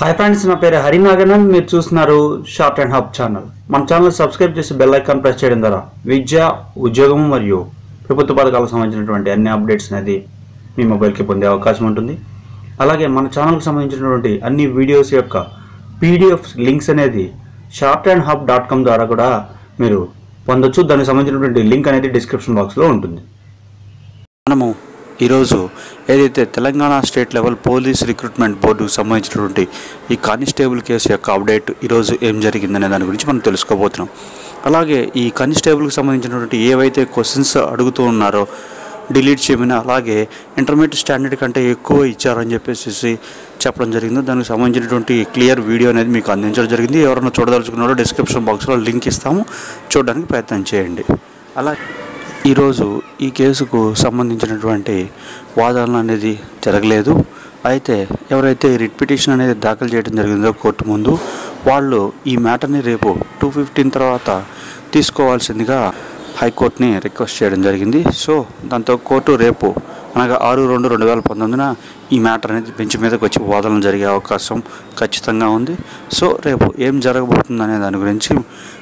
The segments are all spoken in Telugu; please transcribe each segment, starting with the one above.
హాయ్ ఫ్రెండ్స్, నా పేరు హరినాగనన్. మీరు చూస్తున్నారు షార్ట్ అండ్ హబ్ ఛానల్. మన ఛానల్ సబ్స్క్రైబ్ చేసి బెల్ ఐకాన్ ప్రెస్ చేయడం ద్వారా విద్య, ఉద్యోగం మరియు ప్రభుత్వ పథకాలకు సంబంధించినటువంటి అన్ని అప్డేట్స్ అనేది మీ మొబైల్కి పొందే అవకాశం ఉంటుంది. అలాగే మన ఛానల్కి సంబంధించినటువంటి అన్ని వీడియోస్ యొక్క PDF లింక్స్ అనేది shartandhub.com ద్వారా కూడా మీరు పొందొచ్చు. దానికి సంబంధించినటువంటి లింక్ అనేది డిస్క్రిప్షన్ బాక్స్లో ఉంటుంది. మనము ఈరోజు ఏదైతే Telangana state level police recruitment బోర్డుకు సంబంధించినటువంటి ఈ కానిస్టేబుల్ కేసు యొక్క అప్డేట్ ఈరోజు ఏం జరిగిందనే దాని గురించి మనం తెలుసుకోబోతున్నాం. అలాగే ఈ కానిస్టేబుల్కి సంబంధించినటువంటి ఏవైతే క్వశ్చన్స్ అడుగుతూ ఉన్నారో డిలీట్ చేయమని, అలాగే ఇంటర్మీడియట్ స్టాండర్డ్ కంటే ఎక్కువ ఇచ్చారని చెప్పేసి చెప్పడం జరిగింది. దానికి సంబంధించినటువంటి క్లియర్ వీడియో అనేది మీకు అందించడం జరిగింది. ఎవరైనా చూడదలుచుకున్నారో డిస్క్రిప్షన్ బాక్స్లో లింక్ ఇస్తాము, చూడడానికి ప్రయత్నం చేయండి. అలాగే ఈరోజు ఈ కేసుకు సంబంధించినటువంటి వాదనలు అనేది జరగలేదు. అయితే ఎవరైతే రిట్ పిటిషన్ అనేది దాఖలు చేయడం జరిగిందో కోర్టు ముందు, వాళ్ళు ఈ మ్యాటర్ని రేపు 2:15 తర్వాత తీసుకోవాల్సిందిగా హైకోర్టుని రిక్వెస్ట్ చేయడం జరిగింది. సో దాంతో కోర్టు రేపు అనగా 6/2/2019 ఈ మ్యాటర్ అనేది బెంచ్ మీదకి వచ్చి వాదనలు జరిగే అవకాశం ఖచ్చితంగా ఉంది. సో రేపు ఏం జరగబోతుంది అనే దాని గురించి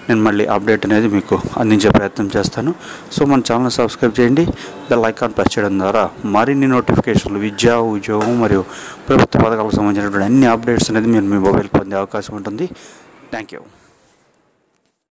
నేను మళ్ళీ అప్డేట్ అనేది మీకు అందించే ప్రయత్నం చేస్తాను. సో మన ఛానల్ సబ్స్క్రైబ్ చేయండి, బెల్ ఐకాన్ ప్రెస్ చేయడం ద్వారా మరిన్ని నోటిఫికేషన్లు, విద్య, ఉద్యోగం మరియు ప్రభుత్వ పథకాలకు సంబంధించినటువంటి అన్ని అప్డేట్స్ అనేది మీరు మీ మొబైల్కి పొందే అవకాశం ఉంటుంది. Thank you.